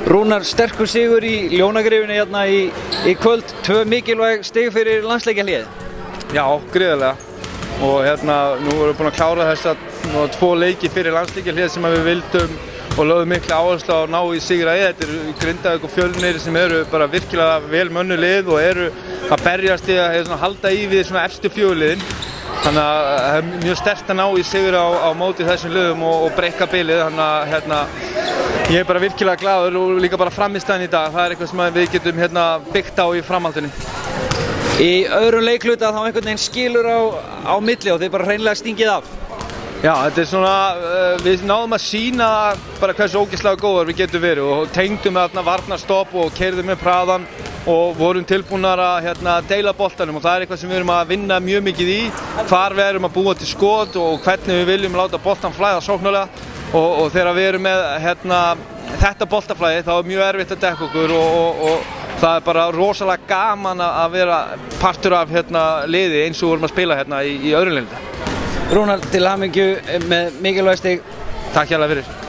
Rúnar, sterkur sigur í Ljónagryfjunni hérna í kvöld, 2 mikilvæg stig fyrir landsleikjahléið. Já, gríðarlega. Og nú erum við búin að klára þessa 2 leiki fyrir landsleikjahléið sem við vildum og lögðum mikla áherslu á að ná í sigra í. Þetta eru Grindavík og Fjölnir sem eru bara virkilega vel mönnuð lið og eru að berjast í að halda í við svona efstu 4 liðin. Þannig að það er mjög sterkt að ná í sigra á móti þessum liðum og breikka bilið. Þannig að ég er bara virkilega glaður og líka bara frammistaðan í dag. Það er eitthvað sem við getum byggt á í framhaldinu. Í öðrum leikluta þá einhvern veginn skilur á milli og þið bara hreinlega stingið af. Já, þetta er svona, við náðum að sýna bara hversu ógeðslega góðar við getum verið og tengdum með varnarstopp og keyrðum með hraðan og vorum tilbúnar að deila boltanum og það er eitthvað sem við erum að vinna mjög mikið í, hvar við erum að búa til skot og hvernig við viljum láta boltan flæða sóknarlega og þegar við erum með þetta boltaflæði þá er mjög erfitt að dekka okkur og það er bara rosalega gaman að vera partur af liði eins og við vorum að spila í öðrum liðum. Rúnar, til hamingju með mikilvæg stig. Takk hérlega fyrir.